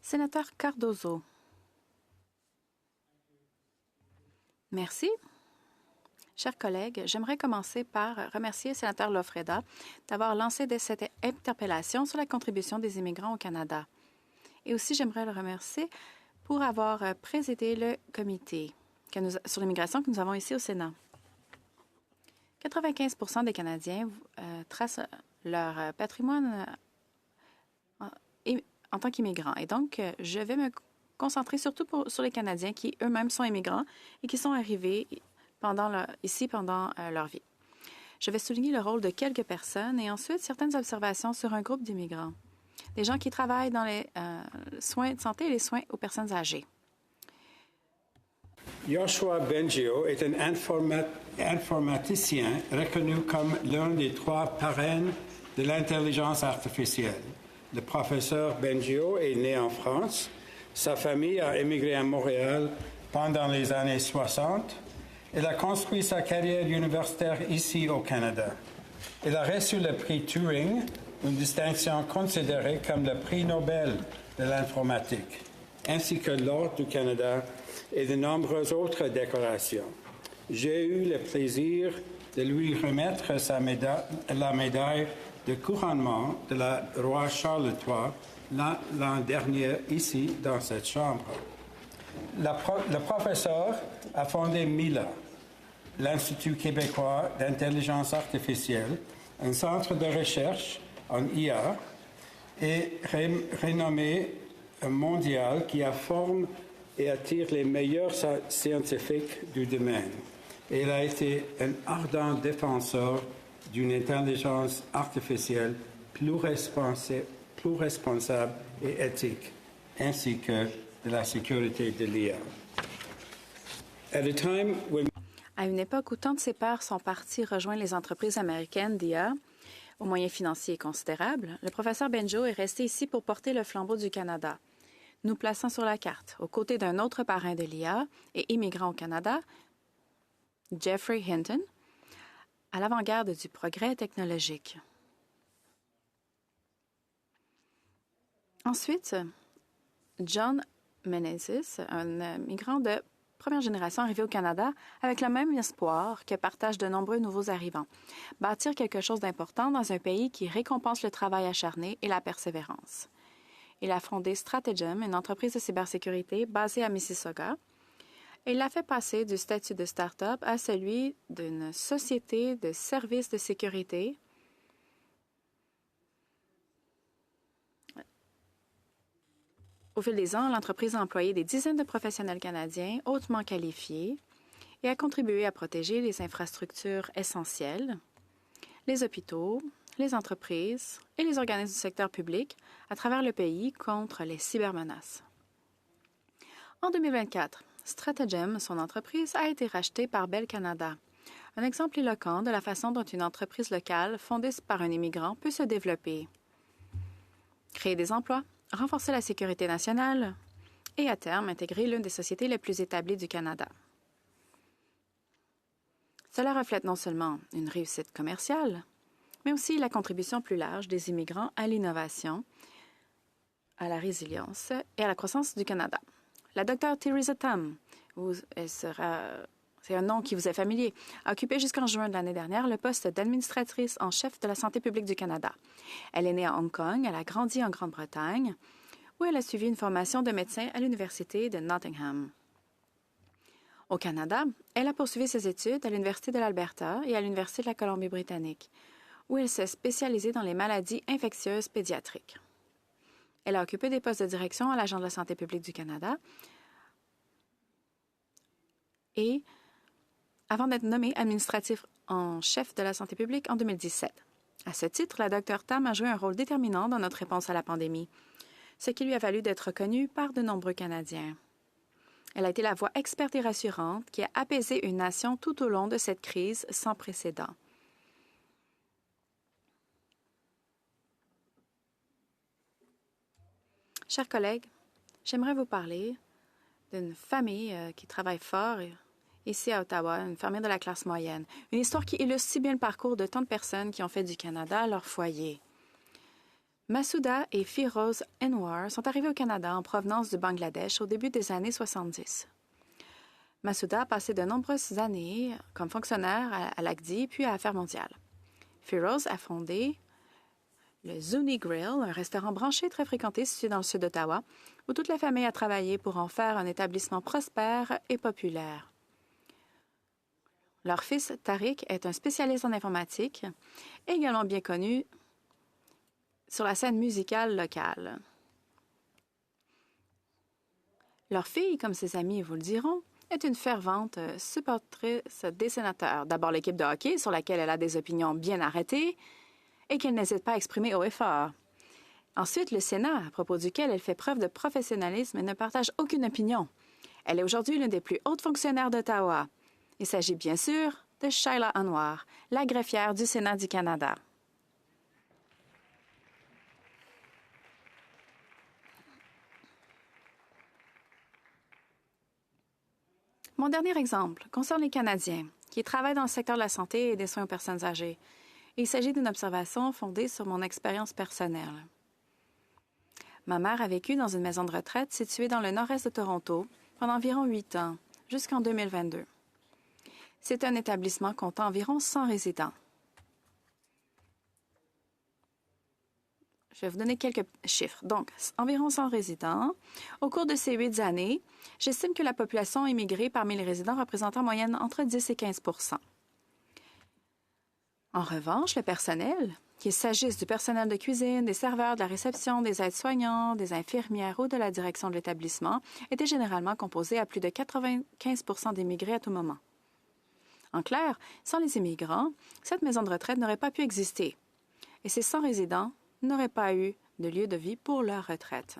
Sénateur Cardozo. Merci. Chers collègues, j'aimerais commencer par remercier le sénateur Lofreda d'avoir lancé cette interpellation sur la contribution des immigrants au Canada. Et aussi, j'aimerais le remercier pour avoir présidé le comité sur l'immigration que nous avons ici au Sénat. 95 des Canadiens tracent leur patrimoine en tant qu'immigrants. Et donc, je vais me concentrer surtout sur les Canadiens qui eux-mêmes sont immigrants et qui sont arrivés ici pendant leur vie. Je vais souligner le rôle de quelques personnes et ensuite certaines observations sur un groupe d'immigrants, des gens qui travaillent dans les soins de santé et les soins aux personnes âgées. Yoshua Bengio est un informaticien reconnu comme l'un des 3 parrains de l'intelligence artificielle. Le professeur Bengio est né en France. Sa famille a émigré à Montréal pendant les années 60. Il a construit sa carrière universitaire ici au Canada. Il a reçu le prix Turing, une distinction considérée comme le prix Nobel de l'informatique, ainsi que l'Ordre du Canada et de nombreuses autres décorations. J'ai eu le plaisir de lui remettre la médaille de couronnement de la roi Charles III l'an dernier ici dans cette chambre. Le professeur a fondé MILA, l'Institut québécois d'intelligence artificielle, un centre de recherche en IA et renommé mondial qui forme et attire les meilleurs scientifiques du domaine. Et il a été un ardent défenseur d'une intelligence artificielle plus responsable et éthique, ainsi que de la sécurité de l'IA. À une époque où tant de ses pairs sont partis rejoindre les entreprises américaines d'IA, aux moyens financiers considérables, le professeur Bengio est resté ici pour porter le flambeau du Canada, nous plaçant sur la carte, aux côtés d'un autre parrain de l'IA et immigrant au Canada, Geoffrey Hinton, à l'avant-garde du progrès technologique. Ensuite, John Menezes, un migrant de première génération arrivé au Canada avec le même espoir que partagent de nombreux nouveaux arrivants, bâtir quelque chose d'important dans un pays qui récompense le travail acharné et la persévérance. Il a fondé Stratagem, une entreprise de cybersécurité basée à Mississauga, et il l'a fait passer du statut de start-up à celui d'une société de services de sécurité Au fil des ans, l'entreprise a employé des dizaines de professionnels canadiens hautement qualifiés et a contribué à protéger les infrastructures essentielles, les hôpitaux, les entreprises et les organismes du secteur public à travers le pays contre les cybermenaces. En 2024, Stratagem, son entreprise, a été rachetée par Bell Canada, un exemple éloquent de la façon dont une entreprise locale fondée par un immigrant peut se développer, créer des emplois, renforcer la sécurité nationale et, à terme, intégrer l'une des sociétés les plus établies du Canada. Cela reflète non seulement une réussite commerciale, mais aussi la contribution plus large des immigrants à l'innovation, à la résilience et à la croissance du Canada. La Dr Theresa Tam, c'est un nom qui vous est familier, a occupé jusqu'en juin de l'année dernière le poste d'administratrice en chef de la santé publique du Canada. Elle est née à Hong Kong, elle a grandi en Grande-Bretagne, où elle a suivi une formation de médecin à l'Université de Nottingham. Au Canada, elle a poursuivi ses études à l'Université de l'Alberta et à l'Université de la Colombie-Britannique, où elle s'est spécialisée dans les maladies infectieuses pédiatriques. Elle a occupé des postes de direction à l'Agence de la santé publique du Canada et avant d'être nommée administrative en chef de la santé publique en 2017. À ce titre, la Dr Tam a joué un rôle déterminant dans notre réponse à la pandémie, ce qui lui a valu d'être reconnue par de nombreux Canadiens. Elle a été la voix experte et rassurante qui a apaisé une nation tout au long de cette crise sans précédent. Chers collègues, j'aimerais vous parler d'une famille qui travaille fort ici à Ottawa, une famille de la classe moyenne. Une histoire qui illustre si bien le parcours de tant de personnes qui ont fait du Canada leur foyer. Masouda et Firoz Anwar sont arrivés au Canada en provenance du Bangladesh au début des années 70. Masouda a passé de nombreuses années comme fonctionnaire à l'ACDI puis à Affaires mondiales. Firoz a fondé le Zuni Grill, un restaurant branché très fréquenté situé dans le sud d'Ottawa, où toute la famille a travaillé pour en faire un établissement prospère et populaire. Leur fils, Tariq, est un spécialiste en informatique, également bien connu sur la scène musicale locale. Leur fille, comme ses amis vous le diront, est une fervente supportrice des sénateurs. D'abord l'équipe de hockey, sur laquelle elle a des opinions bien arrêtées, et qu'elle n'hésite pas à exprimer haut et fort. Ensuite, le Sénat, à propos duquel elle fait preuve de professionnalisme et ne partage aucune opinion. Elle est aujourd'hui l'une des plus hautes fonctionnaires d'Ottawa. Il s'agit bien sûr de Sheila Anwar, la greffière du Sénat du Canada. Mon dernier exemple concerne les Canadiens qui travaillent dans le secteur de la santé et des soins aux personnes âgées. Il s'agit d'une observation fondée sur mon expérience personnelle. Ma mère a vécu dans une maison de retraite située dans le nord-est de Toronto pendant environ 8 ans, jusqu'en 2022. C'est un établissement comptant environ 100 résidents. Je vais vous donner quelques chiffres. Donc, environ 100 résidents. Au cours de ces 8 années, j'estime que la population immigrée parmi les résidents représente en moyenne entre 10 et 15 %. En revanche, le personnel, qu'il s'agisse du personnel de cuisine, des serveurs, de la réception, des aides-soignants, des infirmières ou de la direction de l'établissement, était généralement composé à plus de 95 % d'immigrés à tout moment. En clair, sans les immigrants, cette maison de retraite n'aurait pas pu exister. Et ces 100 résidents n'auraient pas eu de lieu de vie pour leur retraite.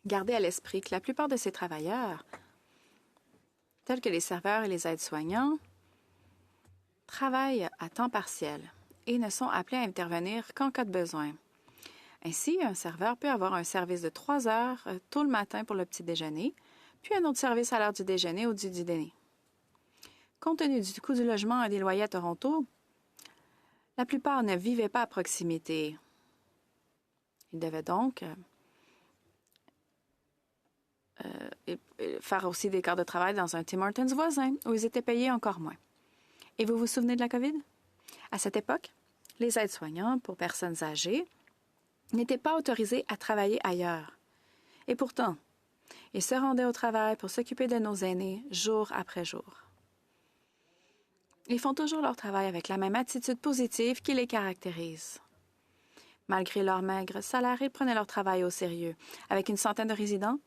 Gardez à l'esprit que la plupart de ces travailleurs, tels que les serveurs et les aides-soignants, travaillent à temps partiel et ne sont appelés à intervenir qu'en cas de besoin. Ainsi, un serveur peut avoir un service de 3 heures tôt le matin pour le petit déjeuner, puis un autre service à l'heure du déjeuner ou du dîner. Compte tenu du coût du logement et des loyers à Toronto, la plupart ne vivaient pas à proximité. Ils devaient donc faire aussi des quarts de travail dans un Tim Hortons voisin, où ils étaient payés encore moins. Et vous vous souvenez de la COVID? À cette époque, les aides-soignants pour personnes âgées n'étaient pas autorisés à travailler ailleurs. Et pourtant, ils se rendaient au travail pour s'occuper de nos aînés jour après jour. Ils font toujours leur travail avec la même attitude positive qui les caractérise. Malgré leur maigre salaire, ils prenaient leur travail au sérieux. Avec une centaine de résidents,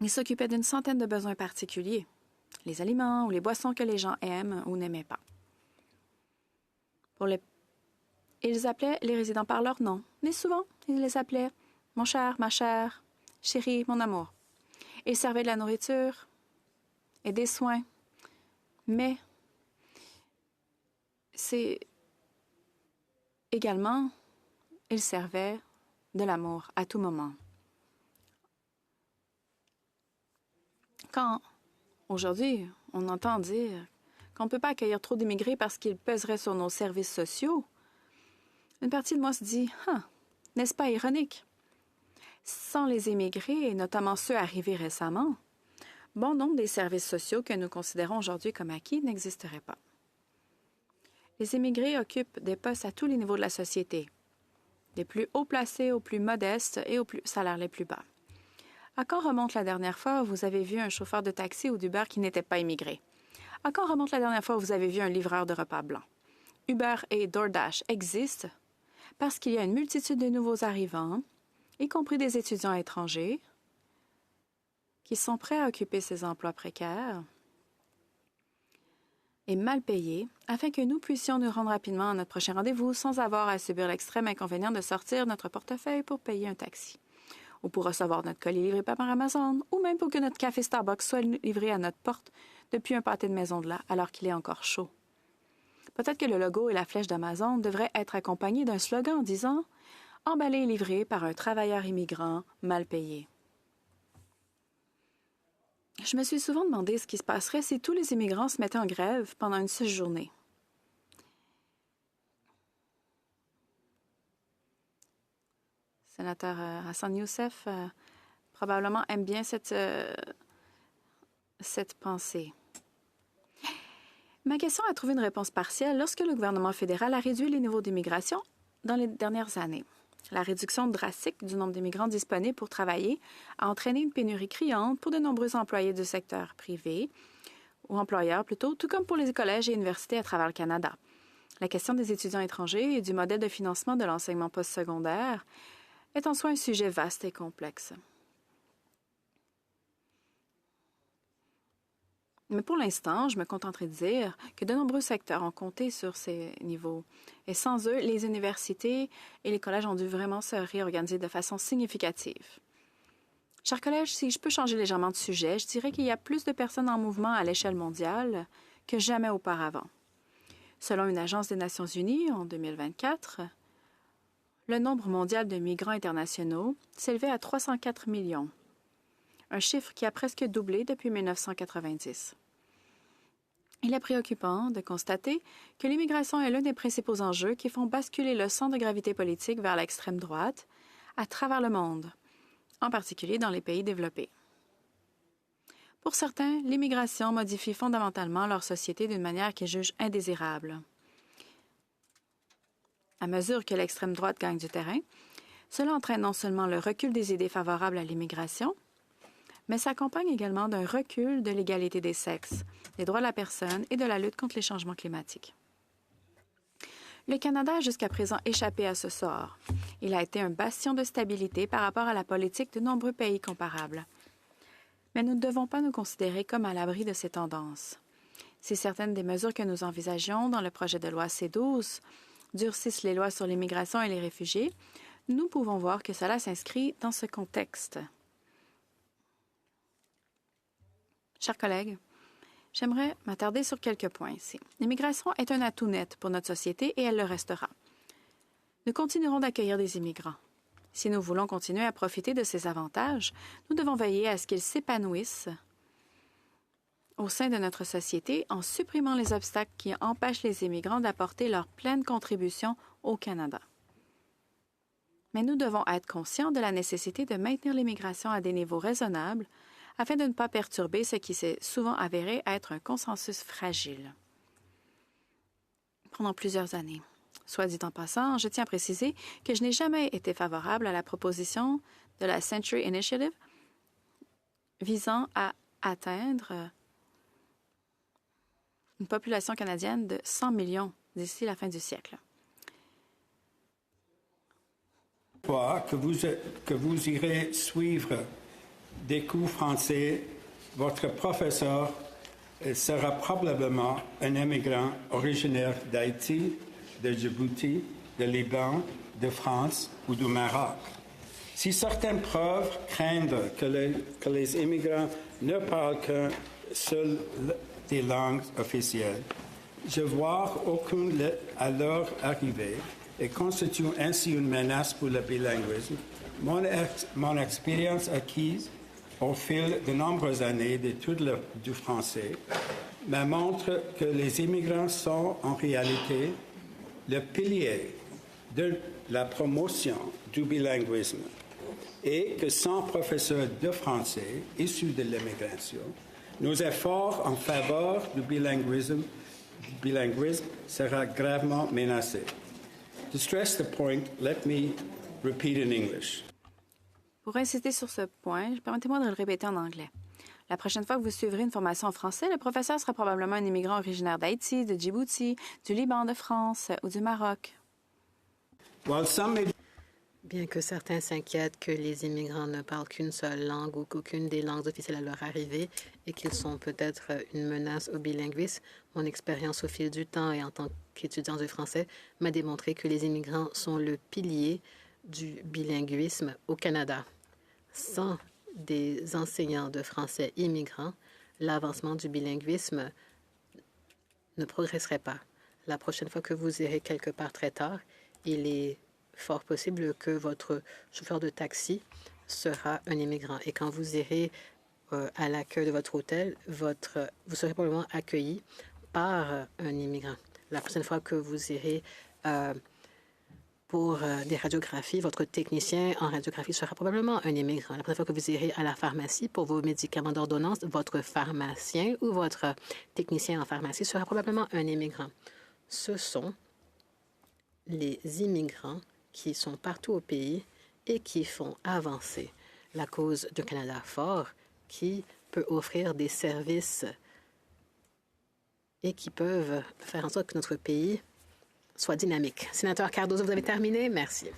ils s'occupaient d'une centaine de besoins particuliers, les aliments ou les boissons que les gens aiment ou n'aimaient pas. Ils appelaient les résidents par leur nom, mais souvent, ils les appelaient « mon cher, ma chère, chérie, mon amour ». Ils servaient de la nourriture et des soins, mais c'est également, ils servaient de l'amour à tout moment. Quand, aujourd'hui, on entend dire qu'on ne peut pas accueillir trop d'immigrés parce qu'ils pèseraient sur nos services sociaux, une partie de moi se dit « Ah, n'est-ce pas ironique? Sans les immigrés, et notamment ceux arrivés récemment, bon nombre des services sociaux que nous considérons aujourd'hui comme acquis n'existeraient pas. Les immigrés occupent des postes à tous les niveaux de la société, des plus haut placés aux plus modestes et aux salaires les plus bas. À quand remonte la dernière fois où vous avez vu un chauffeur de taxi ou d'Uber qui n'était pas immigré? À quand remonte la dernière fois où vous avez vu un livreur de repas blanc? Uber et DoorDash existent parce qu'il y a une multitude de nouveaux arrivants, y compris des étudiants étrangers, qui sont prêts à occuper ces emplois précaires et mal payés afin que nous puissions nous rendre rapidement à notre prochain rendez-vous sans avoir à subir l'extrême inconvénient de sortir notre portefeuille pour payer un taxi, ou pour recevoir notre colis livré par Amazon, ou même pour que notre café Starbucks soit livré à notre porte depuis un pâté de maison de là, alors qu'il est encore chaud. Peut-être que le logo et la flèche d'Amazon devraient être accompagnés d'un slogan en disant « Emballé et livré par un travailleur immigrant mal payé ». Je me suis souvent demandé ce qui se passerait si tous les immigrants se mettaient en grève pendant une seule journée. Sénateur Hassan Youssef probablement aime bien cette pensée. Ma question a trouvé une réponse partielle lorsque le gouvernement fédéral a réduit les niveaux d'immigration dans les dernières années. La réduction drastique du nombre d'immigrants disponibles pour travailler a entraîné une pénurie criante pour de nombreux employés du secteur privé, ou employeurs plutôt, tout comme pour les collèges et universités à travers le Canada. La question des étudiants étrangers et du modèle de financement de l'enseignement postsecondaire est en soi un sujet vaste et complexe. Mais pour l'instant, je me contenterai de dire que de nombreux secteurs ont compté sur ces niveaux. Et sans eux, les universités et les collèges ont dû vraiment se réorganiser de façon significative. Chers collègues, si je peux changer légèrement de sujet, je dirais qu'il y a plus de personnes en mouvement à l'échelle mondiale que jamais auparavant. Selon une agence des Nations unies, en 2024, le nombre mondial de migrants internationaux s'élevait à 304 millions, un chiffre qui a presque doublé depuis 1990. Il est préoccupant de constater que l'immigration est l'un des principaux enjeux qui font basculer le centre de gravité politique vers l'extrême droite à travers le monde, en particulier dans les pays développés. Pour certains, l'immigration modifie fondamentalement leur société d'une manière qu'ils jugent indésirable. À mesure que l'extrême droite gagne du terrain, cela entraîne non seulement le recul des idées favorables à l'immigration, mais s'accompagne également d'un recul de l'égalité des sexes, des droits de la personne et de la lutte contre les changements climatiques. Le Canada a jusqu'à présent échappé à ce sort. Il a été un bastion de stabilité par rapport à la politique de nombreux pays comparables. Mais nous ne devons pas nous considérer comme à l'abri de ces tendances. Si certaines des mesures que nous envisageons dans le projet de loi C-12 durcissent les lois sur l'immigration et les réfugiés, nous pouvons voir que cela s'inscrit dans ce contexte. Chers collègues, j'aimerais m'attarder sur quelques points ici. L'immigration est un atout net pour notre société et elle le restera. Nous continuerons d'accueillir des immigrants. Si nous voulons continuer à profiter de ces avantages, nous devons veiller à ce qu'ils s'épanouissent au sein de notre société en supprimant les obstacles qui empêchent les immigrants d'apporter leur pleine contribution au Canada. Mais nous devons être conscients de la nécessité de maintenir l'immigration à des niveaux raisonnables afin de ne pas perturber ce qui s'est souvent avéré être un consensus fragile pendant plusieurs années. Soit dit en passant, je tiens à préciser que je n'ai jamais été favorable à la proposition de la Century Initiative visant à atteindre une population canadienne de 100 millions d'ici la fin du siècle. Que vous irez suivre des cours français, votre professeur sera probablement un immigrant originaire d'Haïti, de Djibouti, de Liban, de France ou du Maroc. Si certaines preuves craignent que les immigrants ne parlent qu'un seul des langues officielles, je vois aucune à leur arrivée et constitue ainsi une menace pour le bilinguisme. Mon expérience acquise au fil de nombreuses années d'études du français me montre que les immigrants sont en réalité le pilier de la promotion du bilinguisme et que sans professeurs de français issus de l'immigration, nos efforts en faveur du bilinguisme sera gravement menacé. To stress the point, let me repeat in English. Pour insister sur ce point, permettez-moi de le répéter en anglais. La prochaine fois que vous suivrez une formation en français, le professeur sera probablement un immigrant originaire d'Haïti, de Djibouti, du Liban, de France ou du Maroc. Bien que certains s'inquiètent que les immigrants ne parlent qu'une seule langue ou qu'aucune des langues officielles à leur arrivée et qu'ils sont peut-être une menace au bilinguisme, mon expérience au fil du temps et en tant qu'étudiant du français m'a démontré que les immigrants sont le pilier du bilinguisme au Canada. Sans des enseignants de français immigrants, l'avancement du bilinguisme ne progresserait pas. La prochaine fois que vous irez quelque part très tard, il est fort possible que votre chauffeur de taxi sera un immigrant. Et quand vous irez à l'accueil de votre hôtel, vous serez probablement accueilli par un immigrant. La prochaine fois que vous irez pour des radiographies, votre technicien en radiographie sera probablement un immigrant. La prochaine fois que vous irez à la pharmacie pour vos médicaments d'ordonnance, votre pharmacien ou votre technicien en pharmacie sera probablement un immigrant. Ce sont les immigrants qui sont partout au pays et qui font avancer la cause d'un Canada fort qui peut offrir des services et qui peuvent faire en sorte que notre pays soit dynamique. Sénateur Cardozo, vous avez terminé. Merci.